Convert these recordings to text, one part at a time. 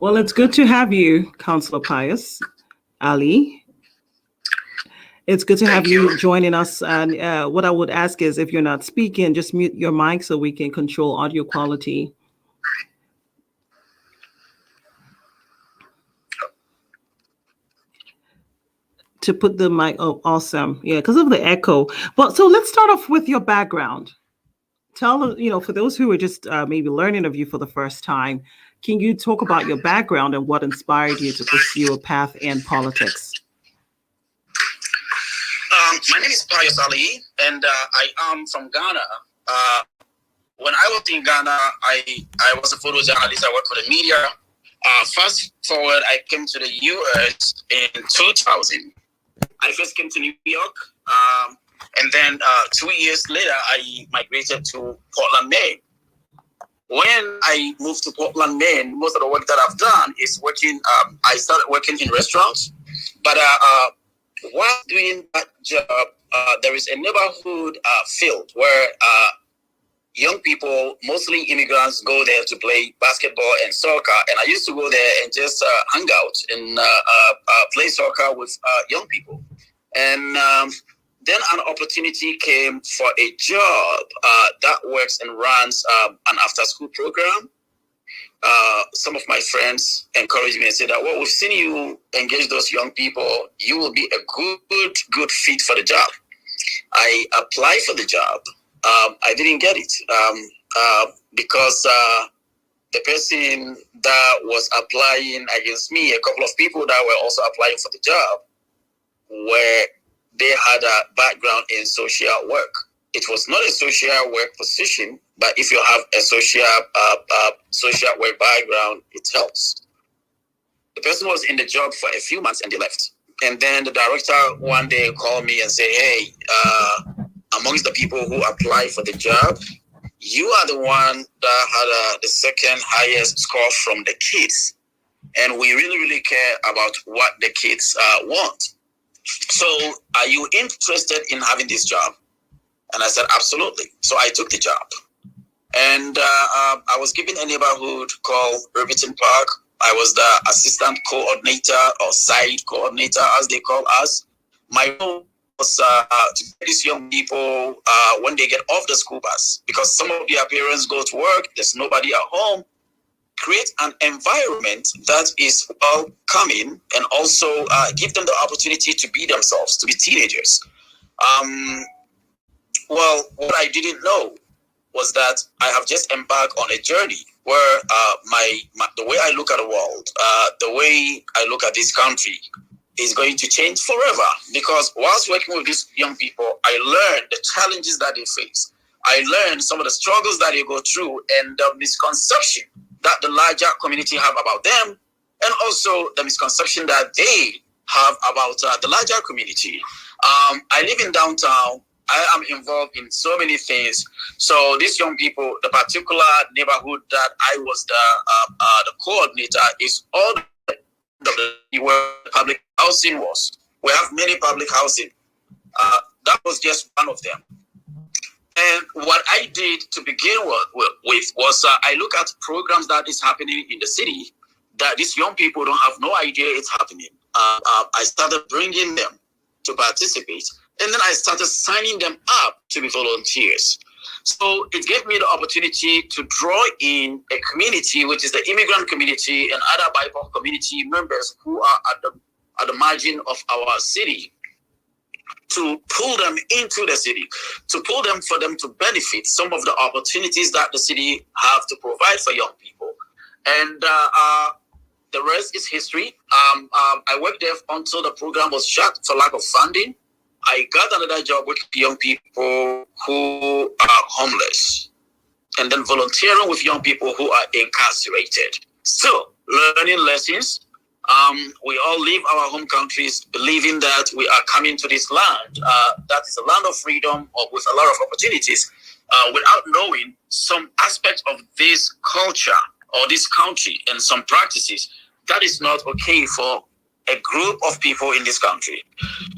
Well, it's good to have you, Councilor Pious Ali. It's good to have you joining us. And what I would ask is, if you're not speaking, just mute your mic so we can control audio quality. To put the mic, oh, awesome. Yeah, because of the echo. Well, so let's start off with your background. Tell, for those who are just maybe learning of you for the first time, can you talk about your background and what inspired you to pursue a path in politics? My name is Pious Ali, and I am from Ghana. When I was in Ghana, I was a photojournalist. I worked for the media. Fast forward, I came to the US in 2000. I first came to New York, and then 2 years later, I migrated to Portland, Maine. When I moved to Portland, Maine, most of the work that I've done is working. I started working in restaurants, but while doing that job, there is a neighborhood field where young people, mostly immigrants, go there to play basketball and soccer. And I used to go there and just hang out and play soccer with young people. And then an opportunity came for a job that works and runs an after-school program. Some of my friends encouraged me and said that, well, we've seen you engage those young people. You will be a good fit for the job. I applied for the job. I didn't get it because the person that was applying against me, a couple of people that were also applying for the job, they had a background in social work. It was not a social work position, but if you have a social work background, it helps. The person was in the job for a few months and they left. And then the director one day called me and said, hey, amongst the people who applied for the job, you are the one that had the second highest score from the kids. And we really, really care about what the kids want. So are you interested in having this job? And I said, absolutely. So I took the job. And I was given a neighborhood called Irvington Park. I was the assistant coordinator or site coordinator, as they call us. My role was to get these young people when they get off the school bus, because some of their parents go to work, there's nobody at home. Create an environment that is welcoming and also give them the opportunity to be themselves, to be teenagers. Well, what I didn't know was that I have just embarked on a journey where the way I look at the world, the way I look at this country is going to change forever. Because whilst working with these young people, I learned the challenges that they face. I learned some of the struggles that they go through and the misconception that the larger community have about them, and also the misconception that they have about the larger community. I live in downtown. I am involved in so many things. So these young people, the particular neighborhood that I was the coordinator is all where public housing was. We have many public housing. That was just one of them. And what I did to begin with was I look at programs that is happening in the city that these young people don't have no idea it's happening. I started bringing them to participate, and then I started signing them up to be volunteers. So it gave me the opportunity to draw in a community, which is the immigrant community and other BIPOC community members who are at the margin of our city, to pull them into the city, to pull them for them to benefit some of the opportunities that the city have to provide for young people. And the rest is history. I worked there until the program was shut for lack of funding. I got another job with young people who are homeless, and then volunteering with young people who are incarcerated. Still learning lessons. We all leave our home countries believing that we are coming to this land that is a land of freedom or with a lot of opportunities, without knowing some aspects of this culture or this country and some practices that is not okay for a group of people in this country.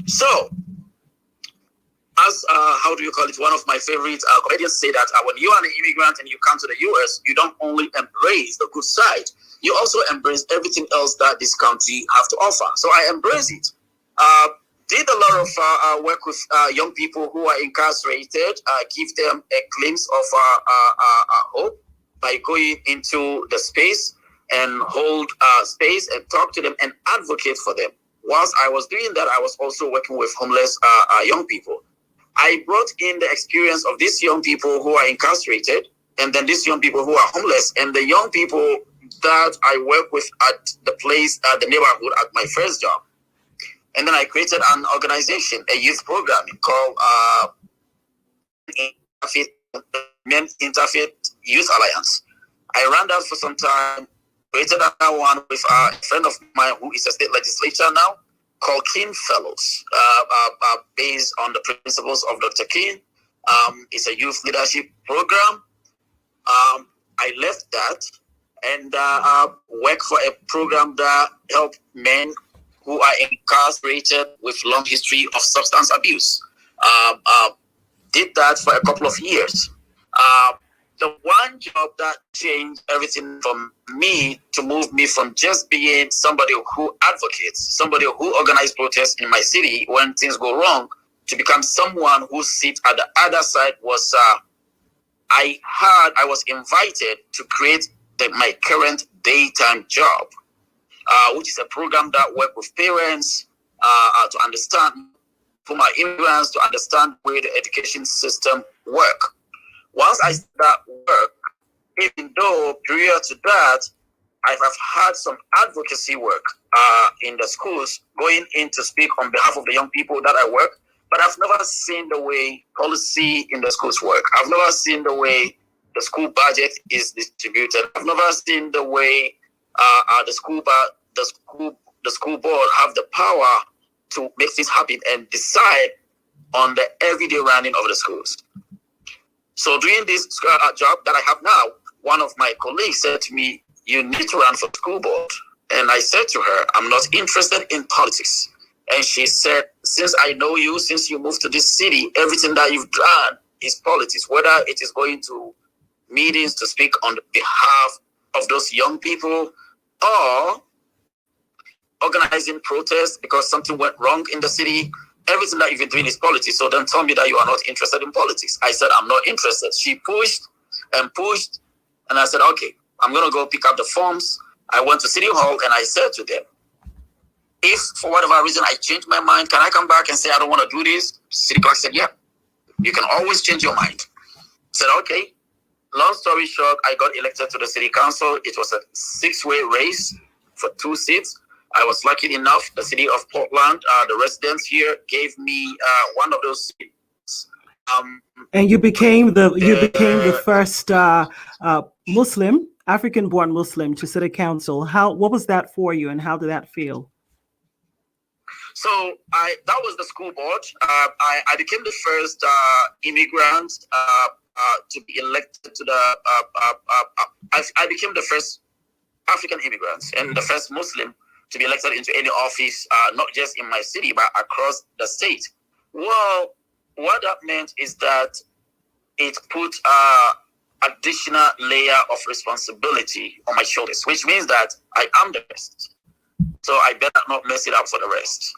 So, as how do you call it? One of my favorite comedians say that when you are an immigrant and you come to the US, you don't only embrace the good side, you also embrace everything else that this country have to offer. So I embrace it. Did a lot of work with young people who are incarcerated, give them a glimpse of hope by going into the space and hold space and talk to them and advocate for them. Whilst I was doing that, I was also working with homeless young people. I brought in the experience of these young people who are incarcerated, and then these young people who are homeless, and the young people that I work with at the place, the neighborhood, at my first job. And then I created an organization, a youth program called Men Interfaith Youth Alliance. I ran that for some time, created another one with a friend of mine who is a state legislator now, called King Fellows, based on the principles of Dr. King. It's a youth leadership program. I left that and worked for a program that helped men who are incarcerated with long history of substance abuse. Did that for a couple of years. The one job that changed everything from me to move me from just being somebody who advocates, somebody who organizes protests in my city when things go wrong, to become someone who sits at the other side was I was invited to create my current daytime job, which is a program that works with parents to understand, for my immigrants to understand where the education system works. Once I start work, even though prior to that, I have had some advocacy work in the schools, going in to speak on behalf of the young people that I work, but I've never seen the way policy in the schools work. I've never seen the way the school budget is distributed. I've never seen the way the school board have the power to make things happen and decide on the everyday running of the schools. So during this job that I have now, one of my colleagues said to me, "You need to run for school board." And I said to her, "I'm not interested in politics." And she said, "Since I know you, since you moved to this city, everything that you've done is politics, whether it is going to meetings to speak on behalf of those young people or organizing protests because something went wrong in the city. Everything that you've been doing is politics. So don't tell me that you are not interested in politics." I said, "I'm not interested." She pushed and pushed. And I said, "Okay, I'm going to go pick up the forms." I went to City Hall and I said to them, "If for whatever reason I change my mind, can I come back and say I don't want to do this?" City Clerk said, "Yeah, you can always change your mind." I said, "Okay." Long story short, I got elected to the city council. It was a 6-way race for 2 seats. I was lucky enough, the city of Portland, the residents here gave me one of those seats. And you became the first Muslim, African-born Muslim to city council. What was that for you, and how did that feel? So that was the school board. I became the first immigrant to be elected to the. I became the first African immigrants and the first Muslim to be elected into any office, not just in my city, but across the state. Well, what that meant is that it put additional layer of responsibility on my shoulders, which means that I am the best. So I better not mess it up for the rest.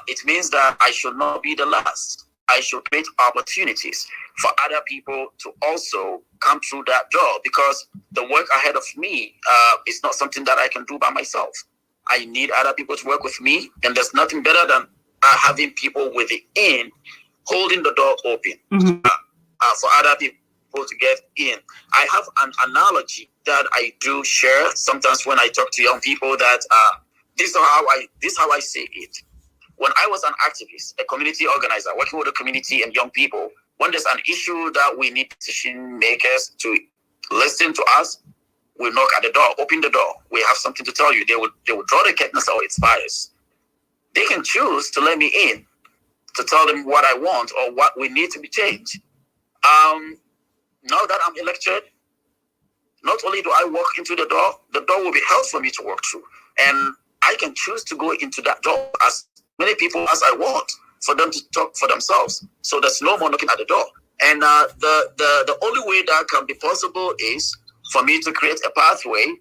It means that I should not be the last. I should create opportunities for other people to also come through that door, because the work ahead of me is not something that I can do by myself. I need other people to work with me, and there's nothing better than having people within holding the door open for other people to get in. I have an analogy that I do share sometimes when I talk to young people that this is how I see it. When I was an activist, a community organizer, working with the community and young people, when there's an issue that we need decision makers to listen to us, we knock at the door, open the door. We have something to tell you. They will draw the curtains or its bias. They can choose to let me in, to tell them what I want or what we need to be changed. Now that I'm elected, not only do I walk into the door will be held for me to walk through. And I can choose to go into that door as many people as I want for them to talk for themselves. So there's no more knocking at the door. And the only way that can be possible is for me to create a pathway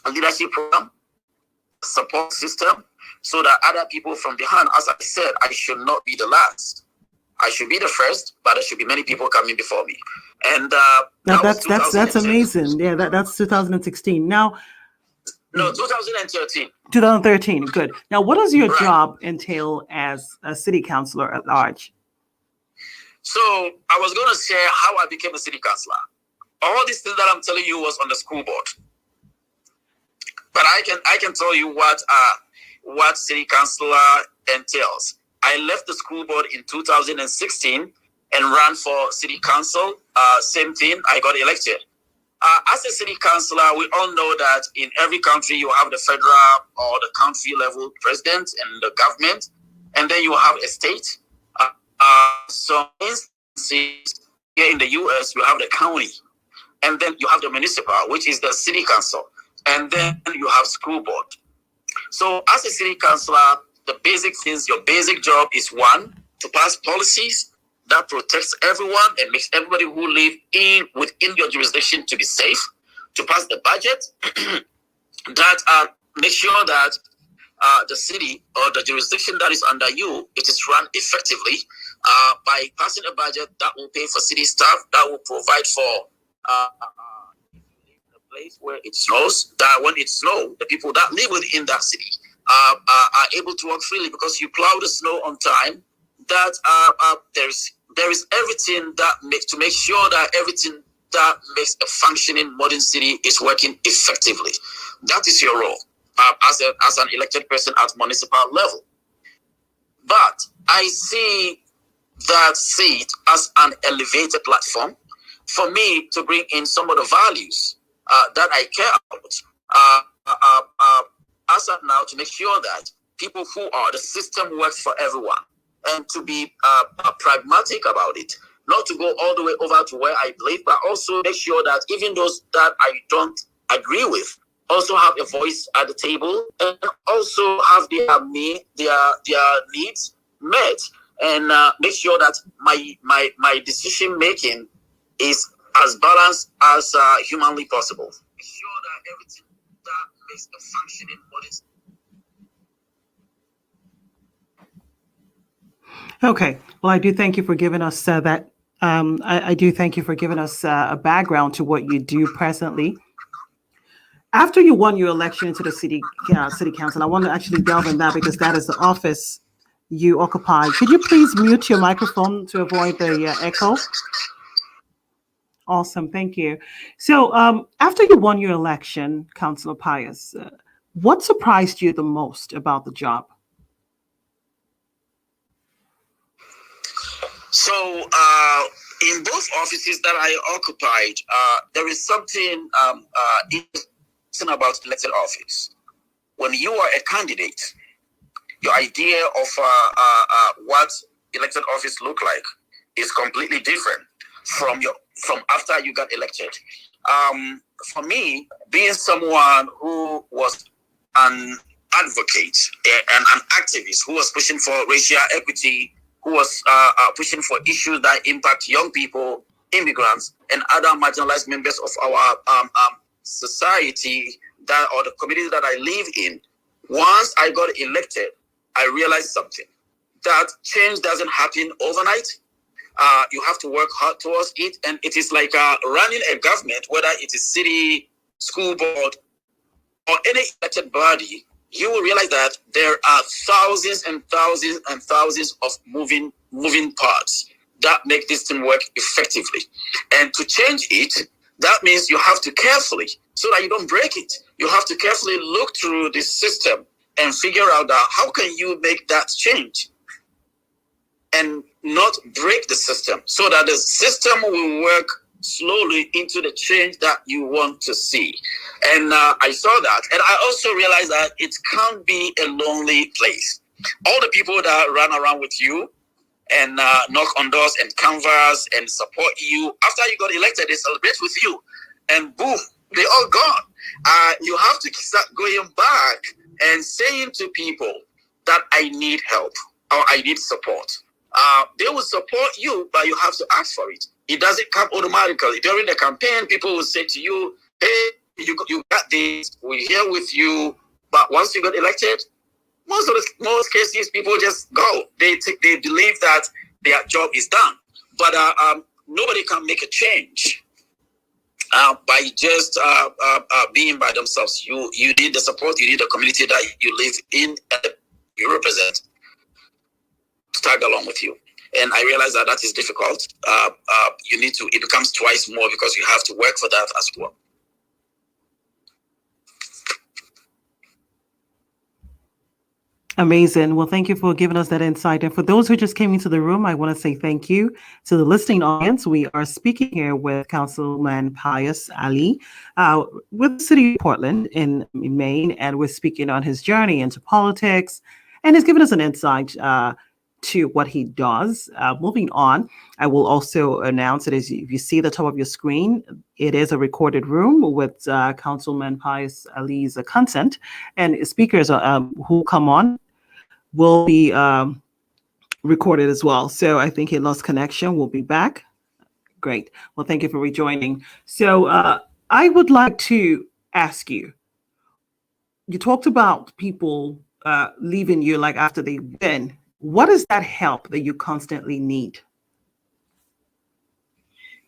a leadership program, support system, so that other people from behind, as I said, I should not be the last. I should be the first, but there should be many people coming before me. And Now that was that's amazing. Yeah, that's 2016. Now, no, 2013. 2013. Good. Now, what does your Right. job entail as a city councilor at large? So I was going to share how I became a city councilor. All these things that I'm telling you was on the school board, but I can tell you what city councilor entails. I left the school board in 2016 and ran for city council. Same thing, I got elected. As a city councilor, we all know that in every country you have the federal or the country level president and the government, and then you have a state. So instances here in the US, you have the county, and then you have the municipal, which is the city council, and then you have school board. So as a city councilor, the basic things, your basic job is one, to pass policies that protects everyone and makes everybody who live within your jurisdiction to be safe, to pass the budget that make sure that the city or the jurisdiction that is under you, it is run effectively by passing a budget that will pay for city staff, that will provide for the place where it snows, that when it snows, the people that live within that city are able to work freely because you plow the snow on time. That there is everything that makes to make sure that everything that makes a functioning modern city is working effectively. That is your role as an elected person at municipal level. But I see that seat as an elevated platform for me to bring in some of the values that I care about. As of now, to make sure that people who are the system works for everyone, and to be pragmatic about it, not to go all the way over to where I believe, but also make sure that even those that I don't agree with also have a voice at the table and also have their needs met, and make sure that my decision making is as balanced as humanly possible. Make sure that everything that makes a functioning modern. Okay. Well, I do thank you for giving us that. I do thank you for giving us a background to what you do presently. After you won your election into the city council, I want to actually delve in that because that is the office you occupy. Could you please mute your microphone to avoid the echo? Awesome. Thank you. So after you won your election, Councilor Pious, what surprised you the most about the job? So in both offices that I occupied, there is something interesting about elected office. When you are a candidate, your idea of what elected office look like is completely different from after you got elected. For me, being someone who was an advocate and an activist who was pushing for racial equity, who was pushing for issues that impact young people, immigrants, and other marginalized members of our society or the community that I live in. Once I got elected, I realized something, that change doesn't happen overnight. You have to work hard towards it, and it is like running a government, whether it is city, school board, or any elected body. You will realize that there are thousands and thousands and thousands of moving parts that make this thing work effectively. And to change it, that means you have to carefully, so that you don't break it, you have to carefully look through this system and figure out how can you make that change and not break the system, so that the system will work slowly into the change that you want to see. And I saw that, and I also realized that it can't be a lonely place. All the people that run around with you and knock on doors and canvass and support you, after you got elected, they celebrate with you, and boom, they all gone. You have to start going back and saying to people that I need help or I need support. They will support you, but you have to ask for it. It doesn't come automatically. During the campaign, people will say to you, hey, you got this, we're here with you, but once you got elected, most cases people just go. They believe that their job is done, but nobody can make a change by just being by themselves. You need the support. You need the community that you live in and you represent to tag along with you. And I realize that is difficult. You need to. It becomes twice more because you have to work for that as well. Amazing. Well, thank you for giving us that insight. And for those who just came into the room, I want to say thank you to the listening audience. We are speaking here with Councilman Pious Ali with the City of Portland in Maine, and we're speaking on his journey into politics, and he's given us an insight to what he does. Moving on, I will also announce it as if you see the top of your screen, it is a recorded room with Councilman Pious Ali's consent, and speakers who come on will be recorded as well. So I think he lost connection. We'll be back. Great. Well, thank you for rejoining. So I would like to ask you, you talked about people leaving you like after they win. What is that help that you constantly need?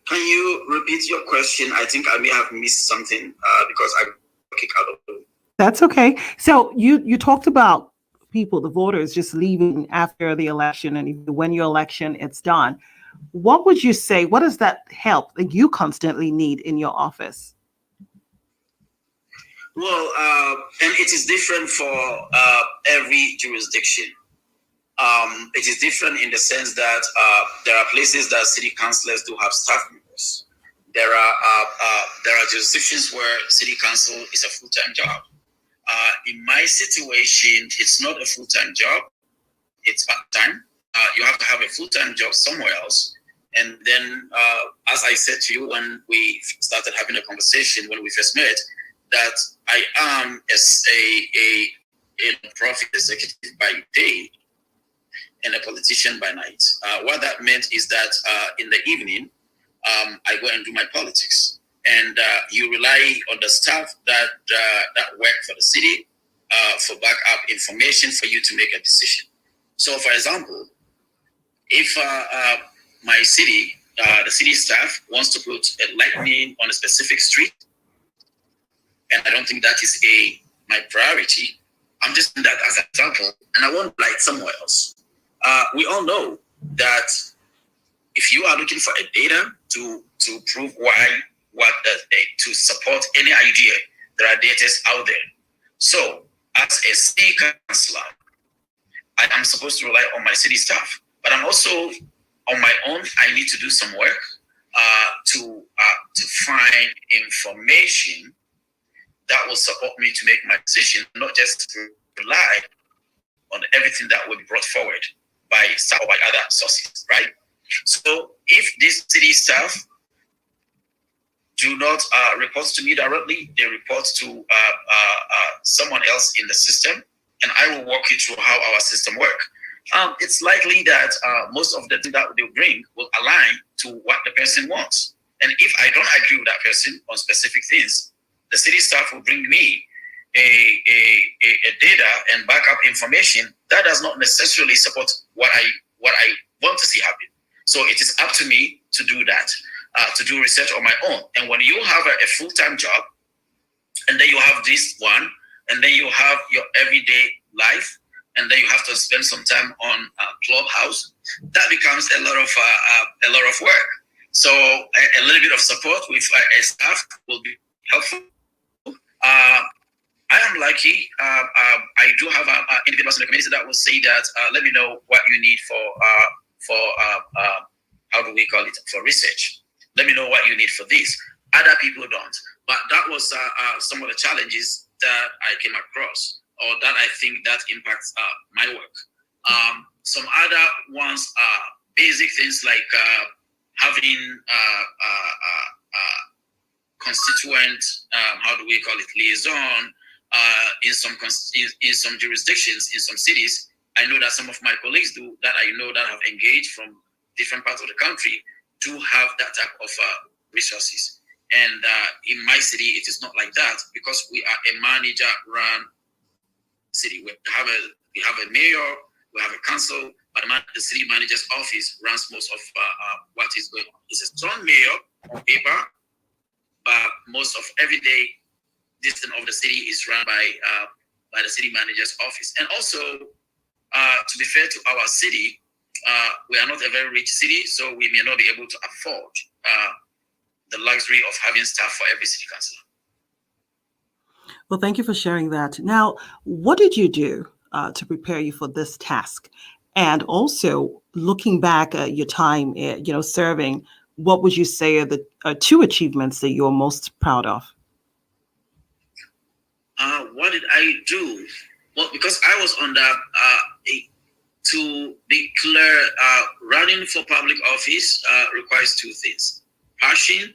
Can you repeat your question? I think I may have missed something because I kicked out of the... That's okay. So you talked about people, the voters, just leaving after the election, and if you win your election, it's done. What would you say? What is that help that you constantly need in your office? Well, and it is different for every jurisdiction. It is different in the sense that there are places that city councillors do have staff members. There are jurisdictions where city council is a full-time job. In my situation, it's not a full-time job. It's part-time. You have to have a full-time job somewhere else. And then, as I said to you when we started having a conversation when we first met, that I am a profit executive by day and a politician by night. What that meant is that in the evening, I go and do my politics. And you rely on the staff that work for the city for backup information for you to make a decision. So, for example, if my city, the city staff wants to put a lightning on a specific street, and I don't think that is my priority, I'm just doing that as an example, and I want light somewhere else. We all know that if you are looking for a data to prove to support any idea, there are data out there. So as a city councillor, I am supposed to rely on my city staff, but I'm also on my own. I need to do some work to find information that will support me to make my decision, not just to rely on everything that will be brought forward by staff or by other sources, right? So if this city staff do not report to me directly, they report to someone else in the system, and I will walk you through how our system works. It's likely that most of the things that they bring will align to what the person wants. And if I don't agree with that person on specific things, the city staff will bring me a data and backup information that does not necessarily support what I want to see happen. So it is up to me to do that, to do research on my own. And when you have a full-time job, and then you have this one, and then you have your everyday life, and then you have to spend some time on Clubhouse, that becomes a lot of work. So a little bit of support with a staff will be helpful. I am lucky. I do have individuals in the community that will say that, let me know what you need for how do we call it, for research. Let me know what you need for this. Other people don't. But that was some of the challenges that I came across, or that I think that impacts my work. Some other ones are basic things like having constituent, how do we call it, liaison in some jurisdictions, in some cities. I know that some of my colleagues do that. I know that have engaged from different parts of the country to have that type of resources. And in my city, it is not like that because we are a manager-run city. We have a mayor, we have a council, but the city manager's office runs most of what is going on. It's a strong mayor on paper, but most of every day distance of the city is run by the city manager's office. And also, to be fair to our city, we are not a very rich city, so we may not be able to afford the luxury of having staff for every city councilor. Well, thank you for sharing that. Now, what did you do to prepare you for this task? And also, looking back at your time, serving, what would you say are the two achievements that you're most proud of? What did I do? Well, because I was under to declare running for public office requires two things: passion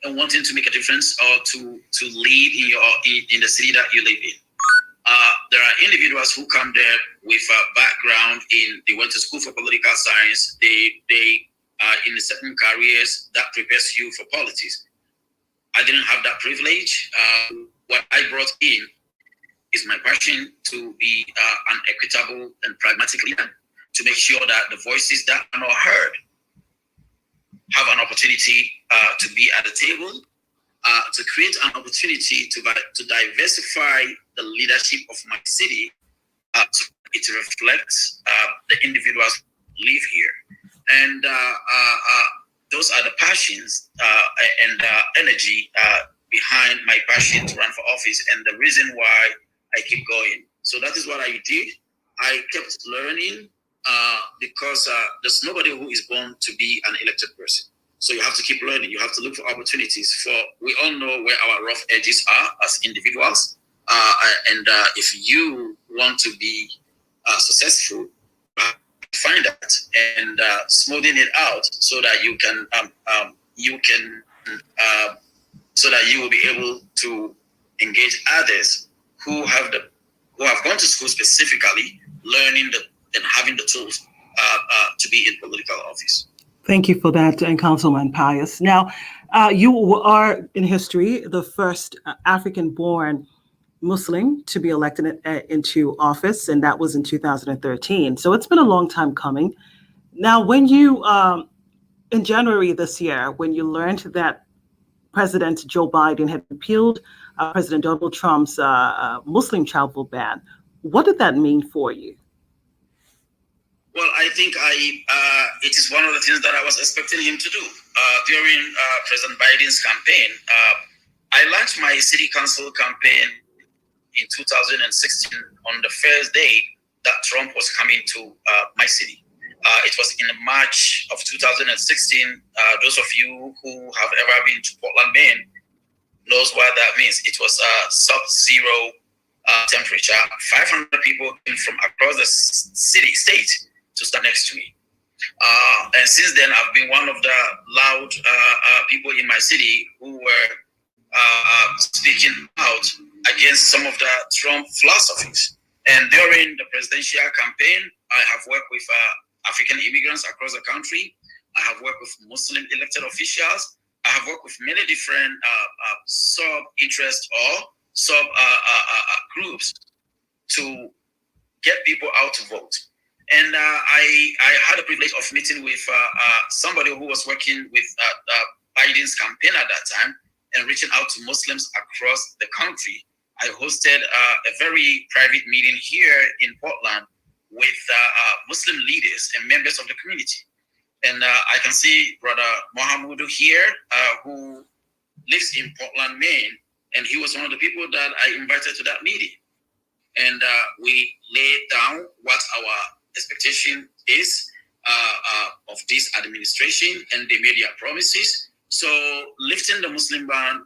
and wanting to make a difference or to lead in the city that you live in. There are individuals who come there with a background they went to school for political science. They are in certain careers that prepares you for politics. I didn't have that privilege. What I brought in is my passion to be an equitable and pragmatic leader, to make sure that the voices that are not heard have an opportunity to be at the table, to create an opportunity to diversify the leadership of my city, so it reflects the individuals who live here. And those are the passions and energy behind my passion to run for office, and the reason why I keep going. So that is what I did. I kept learning because there's nobody who is born to be an elected person. So you have to keep learning. You have to look for opportunities. We all know where our rough edges are as individuals. And if you want to be successful, find that and smoothing it out so that you can so that you will be able to engage others who have gone to school specifically, learning and having the tools to be in political office. Thank you for that, and Councilman Pious. Now, you are in history the first African-born Muslim to be elected into office, and that was in 2013. So it's been a long time coming. Now, when you, in January this year, when you learned that President Joe Biden had repealed President Donald Trump's Muslim travel ban, what did that mean for you? Well, I think it is one of the things that I was expecting him to do. During President Biden's campaign, I launched my city council campaign in 2016 on the first day that Trump was coming to my city. It was in March of 2016. Those of you who have ever been to Portland, Maine, knows what that means. It was sub-zero temperature. 500 people came from across the state to stand next to me. And since then, I've been one of the loud people in my city who were speaking out against some of the Trump philosophies. And during the presidential campaign, I have worked with African immigrants across the country. I have worked with Muslim elected officials. I have worked with many different sub-interest or sub-groups to get people out to vote. And I had the privilege of meeting with somebody who was working with Biden's campaign at that time and reaching out to Muslims across the country. I hosted a very private meeting here in Portland with Muslim leaders and members of the community. And I can see Brother Mohamudu here, who lives in Portland, Maine, and he was one of the people that I invited to that meeting. And we laid down what our expectation is of this administration, and they made their promises. So lifting the Muslim ban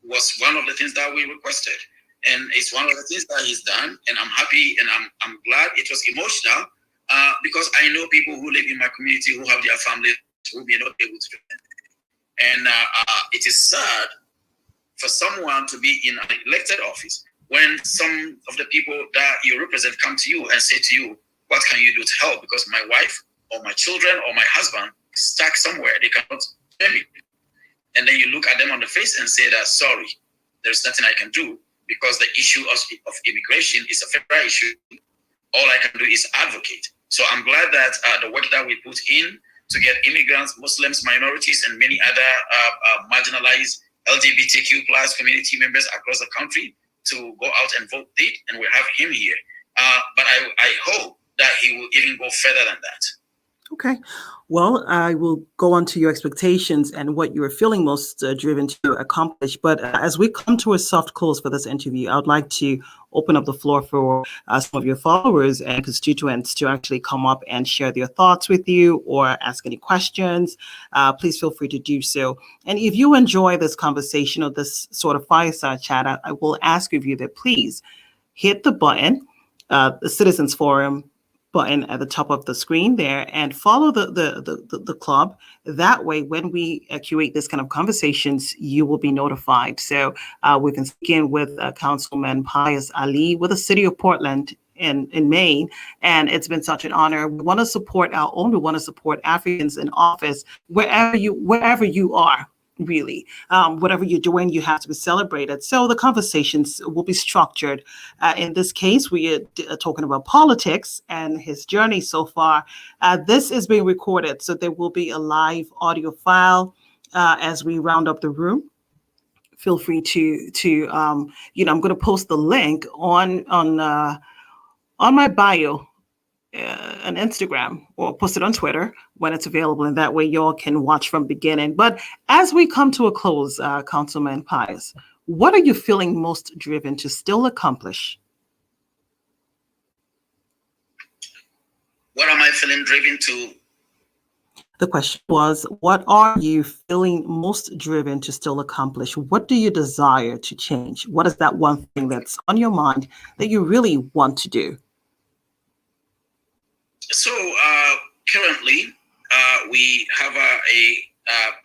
was one of the things that we requested, and it's one of the things that he's done. And I'm happy, and I'm glad. It was emotional because I know people who live in my community who have their families who may not be able to do it. And it is sad for someone to be in an elected office when some of the people that you represent come to you and say to you, what can you do to help? Because my wife or my children or my husband is stuck somewhere. They cannot hear me. and then you look at them on the face and say that, sorry, there's nothing I can do because the issue of immigration is a federal issue. All I can do is advocate. So I'm glad that the work that we put in to get immigrants, Muslims, minorities, and many other marginalized LGBTQ plus community members across the country to go out and vote did, and we have him here. But I hope that he will even go further than that. Okay. Well, I will go on to your expectations and what you are feeling most driven to accomplish. But as we come to a soft close for this interview, I would like to open up the floor for some of your followers and constituents to actually come up and share their thoughts with you or ask any questions. Please feel free to do so. And if you enjoy this conversation or this sort of fireside chat, I will ask of you that please hit the button, the Citizens Forum button at the top of the screen there, and follow the club. That way, when we curate this kind of conversations, you will be notified. So we've been speaking with Councilman Pious Ali with the City of Portland in Maine, and it's been such an honor. We want to support our own. We want to support Africans in office wherever you are. Really, whatever you're doing, you have to be celebrated. So the conversations will be structured. In this case, we are talking about politics and his journey so far. This is being recorded, so there will be a live audio file as we round up the room. Feel free to I'm going to post the link on my bio. On Instagram or post it on Twitter when it's available, and that way y'all can watch from beginning. But as we come to a close, Councilman Pious, what are you feeling most driven to still accomplish? What am I feeling driven to? The question was, what are you feeling most driven to still accomplish? What do you desire to change? What is that one thing that's on your mind that you really want to do? So currently, we have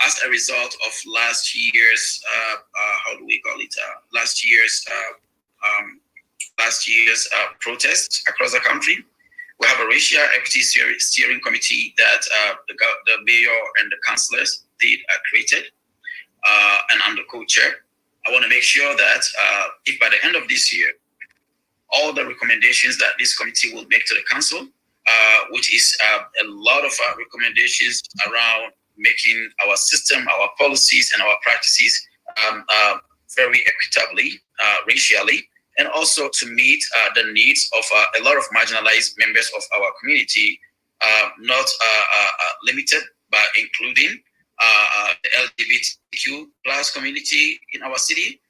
as a result of last year's protests across the country, we have a racial equity steering committee that the mayor and the councillors did created, and I'm the co-chair. I want to make sure that if by the end of this year, all the recommendations that this committee will make to the council, which is a lot of recommendations around making our system, our policies, and our practices very equitably, racially, and also to meet the needs of a lot of marginalized members of our community, not limited, but including the LGBTQ plus community in our city,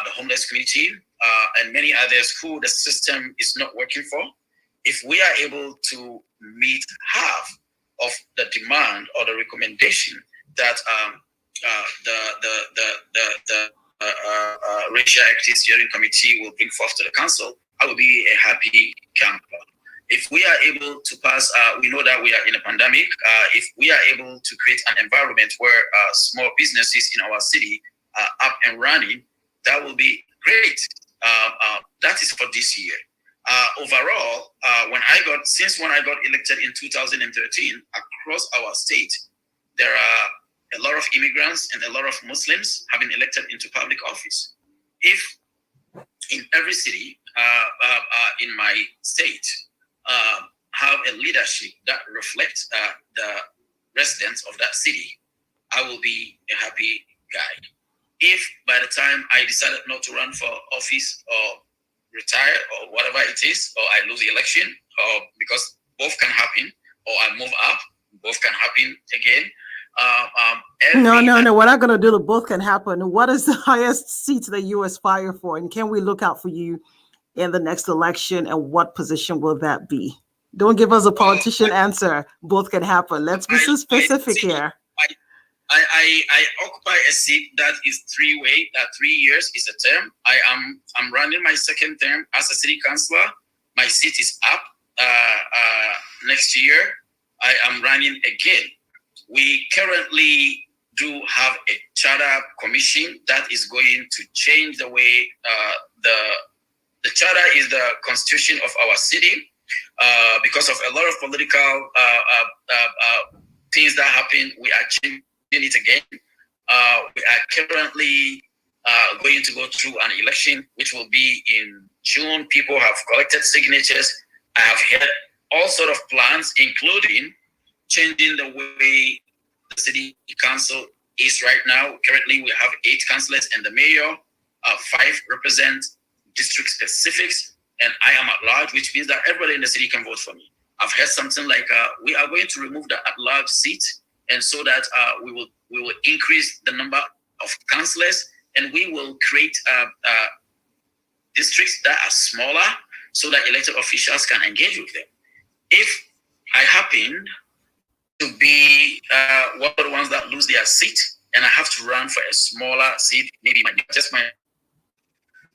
the homeless community, and many others who the system is not working for. If we are able to meet half of the demand or the recommendation that the Racial Equity Steering Committee will bring forth to the council, I will be a happy camper. If we are able to pass, we know that we are in a pandemic. If we are able to create an environment where small businesses in our city are up and running, that will be great. That is for this year. Overall, when I got elected in 2013, across our state, there are a lot of immigrants and a lot of Muslims have been elected into public office. If in every city in my state have a leadership that reflects the residents of that city, I will be a happy guy. If by the time I decided not to run for office or retire or whatever it is, or I lose the election, or because both can happen, or I move up, both can happen again. No, we're not going to do the both can happen. What is the highest seat that you aspire for? And can we look out for you in the next election? And what position will that be? Don't give us a politician answer. Both can happen. Let's be specific here. I occupy a seat that is 3-way. That 3 years is a term. I'm running my second term as a city councillor. My seat is up next year. I am running again. We currently do have a charter commission that is going to change the way the charter is the constitution of our city. Because of a lot of political things that happen, we are changing it again. We are currently going to go through an election, which will be in June. People have collected signatures. I have had all sort of plans, including changing the way the city council is right now. Currently, we have 8 councillors and the mayor. 5 represent district specifics, and I am at large, which means that everybody in the city can vote for me. I've heard something like we are going to remove the at-large seat, and so that we will increase the number of councillors, and we will create districts that are smaller, so that elected officials can engage with them. If I happen to be one of the ones that lose their seat, and I have to run for a smaller seat, maybe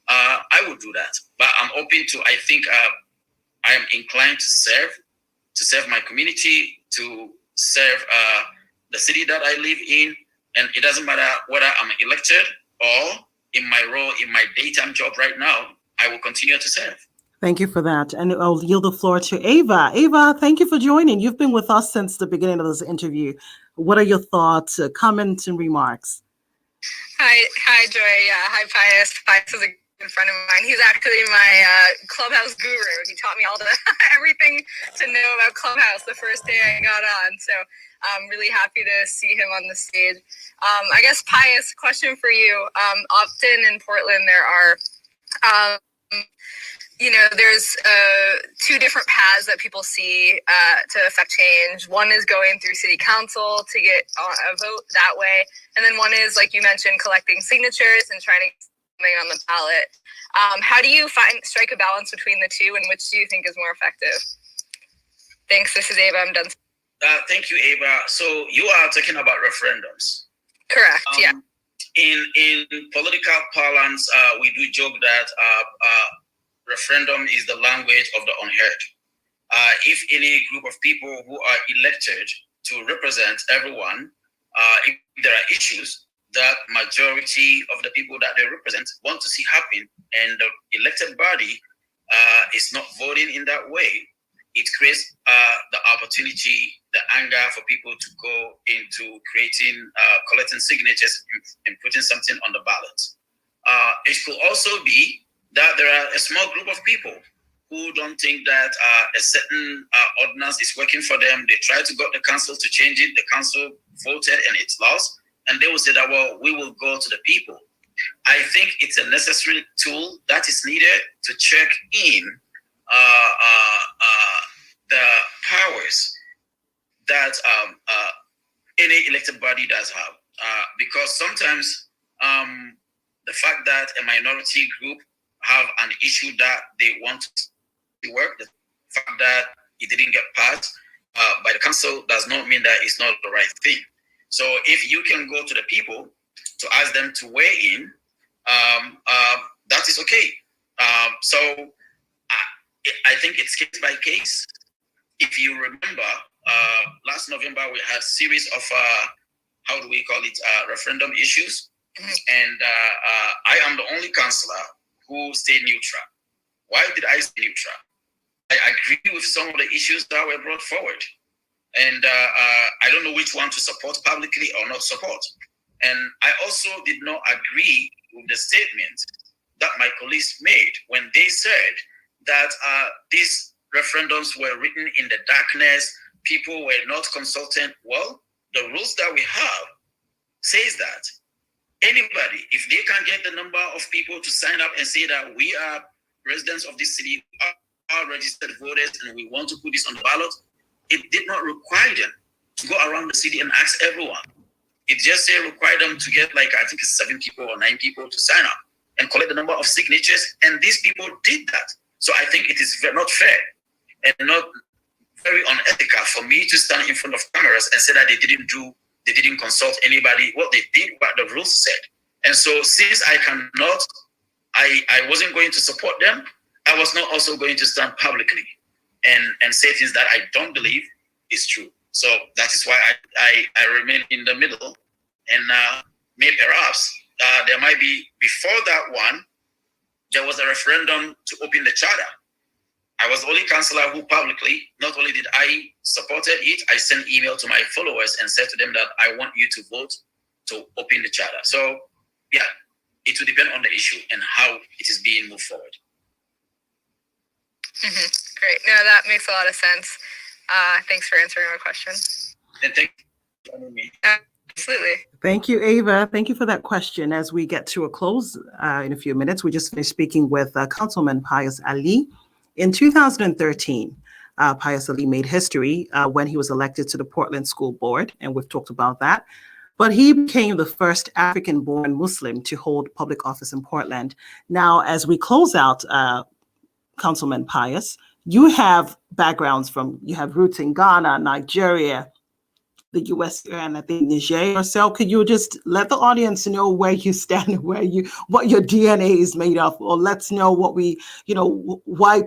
I would do that. But I'm open to. I think I am inclined to serve my community, to serve the city that I live in, and it doesn't matter whether I'm elected or in my role in my daytime job right now. I will continue to serve. Thank you for that. And I'll yield the floor to Ava. Ava, thank you for joining. You've been with us since the beginning of this interview. What are your thoughts, comments, and remarks? Hi, Joy. Hi, Pious. Pious is a good friend of mine. He's actually my Clubhouse guru. He taught me all the everything to know about Clubhouse the first day I got on. So I'm really happy to see him on the stage. I guess, Pious, question for you. Often in Portland, there are there's 2 different paths that people see to affect change. One is going through city council to get a vote that way. And then one is, like you mentioned, collecting signatures and trying to get something on the ballot. How do you strike a balance between the 2, and which do you think is more effective? Thanks. This is Ava. I'm done. Thank you, Ava. So you are talking about referendums. Correct. Yeah. In political parlance, we do joke that referendum is the language of the unheard. If any group of people who are elected to represent everyone, if there are issues that majority of the people that they represent want to see happen, and the elected body is not voting in that way, it creates the opportunity, the anger for people to go into creating, collecting signatures and putting something on the ballot. It could also be that there are a small group of people who don't think that a certain ordinance is working for them. They try to get the council to change it. The council voted and it's lost. And they will say that, well, we will go to the people. I think it's a necessary tool that is needed to check in the powers that any elected body does have. Because sometimes the fact that a minority group have an issue that they want to work, the fact that it didn't get passed by the council does not mean that it's not the right thing. So if you can go to the people to ask them to weigh in, that is okay. So I think it's case by case. If you remember, last November we had a series of, how do we call it, referendum issues. And I am the only councillor who stayed neutral. Why did I stay neutral? I agree with some of the issues that were brought forward. And I don't know which one to support publicly or not support. And I also did not agree with the statement that my colleagues made when they said that these referendums were written in the darkness, people were not consulted. Well, the rules that we have says that anybody, if they can get the number of people to sign up and say that we are residents of this city, are registered voters, and we want to put this on the ballot, it did not require them to go around the city and ask everyone. It just required them to get, like, I think it's 7 people or 9 people to sign up and collect the number of signatures, and these people did that. So I think it is not fair and not very unethical for me to stand in front of cameras and say that they didn't consult anybody. Well, they did what the rules said. And so since I wasn't going to support them, I was not also going to stand publicly and say things that I don't believe is true. So that is why I remain in the middle. And maybe perhaps there might be, before that one, there was a referendum to open the charter. I was the only councillor who publicly, not only did I supported it, I sent email to my followers and said to them that I want you to vote to open the charter. So, yeah, it will depend on the issue and how it is being moved forward. Great. No, that makes a lot of sense. Thanks for answering my question. And thank you for having me. Absolutely. Thank you, Ava. Thank you for that question. As we get to a close in a few minutes, we just finished speaking with Councilman Pious Ali. In 2013, Pious Ali made history when he was elected to the Portland School Board, and we've talked about that. But he became the first African-born Muslim to hold public office in Portland. Now, as we close out, Councilman Pious, you have backgrounds you have roots in Ghana, Nigeria, the US, and I think Niger or so. Could you just let the audience know where you stand, what your DNA is made of, or let's know why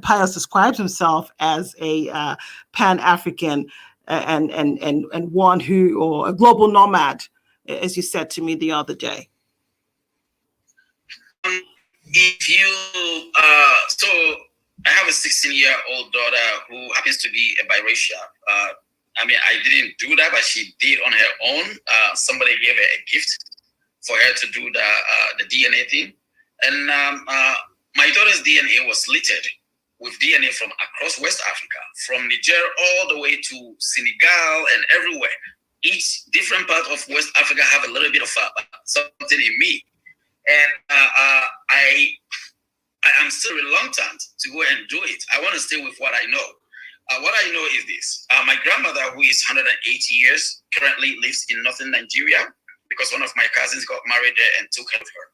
Pious describes himself as a Pan-African and one who, or a global nomad, as you said to me the other day. If you, so I have a 16-year-old daughter who happens to be a biracial. I mean, I didn't do that, but she did on her own. Somebody gave her a gift for her to do the DNA thing. And my daughter's DNA was littered with DNA from across West Africa, from Niger all the way to Senegal and everywhere. Each different part of West Africa have a little bit of something in me. And I am still reluctant to go and do it. I want to stay with what I know. What I know is this. My grandmother, who is 180 years, currently lives in northern Nigeria because one of my cousins got married there and took care of her.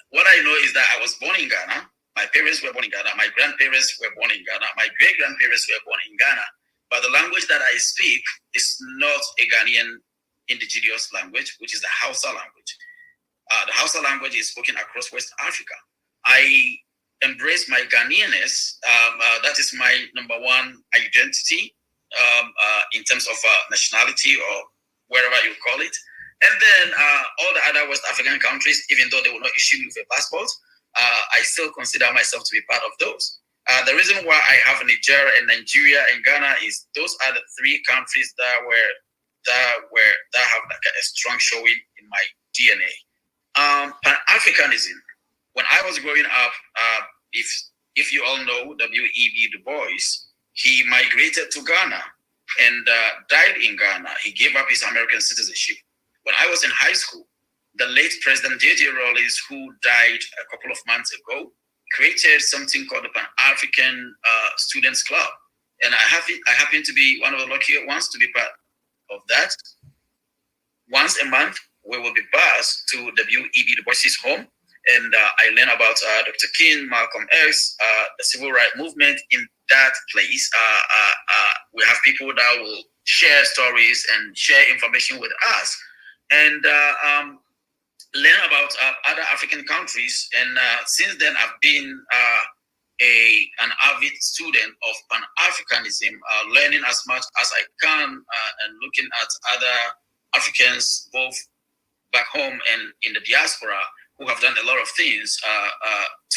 What I know is that I was born in Ghana. My parents were born in Ghana. My grandparents were born in Ghana. My great-grandparents were born in Ghana. But the language that I speak is not a Ghanaian indigenous language, which is the Hausa language. The Hausa language is spoken across West Africa. I embrace my Ghanaianness. That is my number one identity in terms of nationality or wherever you call it. And then all the other West African countries, even though they will not issue me with a passport, I still consider myself to be part of those. The reason why I have Niger and Nigeria and Ghana is those are the three countries that have like a strong showing in my DNA. Pan-Africanism. When I was growing up, if you all know W.E.B. Du Bois, he migrated to Ghana and died in Ghana. He gave up his American citizenship. When I was in high school, the late President J.J. Rawlings, who died a couple of months ago, created something called the Pan-African Students Club. And I happen to be one of the lucky ones to be part of that. Once a month, we will be bused to W.E.B. Du Bois's home. And I learn about Dr. King, Malcolm X, the civil rights movement in that place. We have people that will share stories and share information with us and learn about other African countries. And since then, I've been an avid student of Pan-Africanism, learning as much as I can and looking at other Africans, both back home and in the diaspora, who have done a lot of things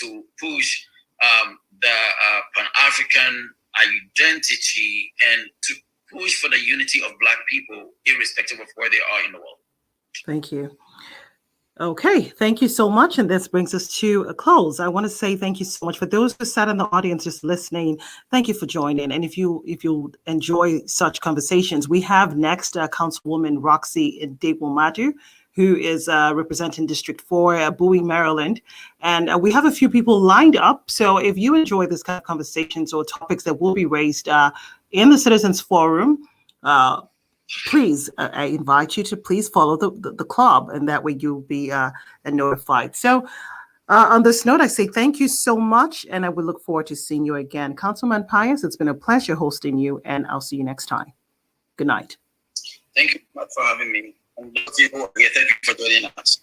to push the Pan-African identity and to push for the unity of Black people, irrespective of where they are in the world. Thank you. Okay, thank you so much. And this brings us to a close. I want to say thank you so much for those who sat in the audience just listening. Thank you for joining. And if you enjoy such conversations, we have next Councilwoman Roxy Ndegwu-Madu, who is representing District 4, Bowie, Maryland. And we have a few people lined up. So if you enjoy this kind of conversations or topics that will be raised in the Citizens Forum, please, I invite you to please follow the club, and that way you'll be notified. So on this note, I say thank you so much, and I will look forward to seeing you again. Councilman Pious, it's been a pleasure hosting you, and I'll see you next time. Good night. Thank you so much for having me. And thank you for joining us.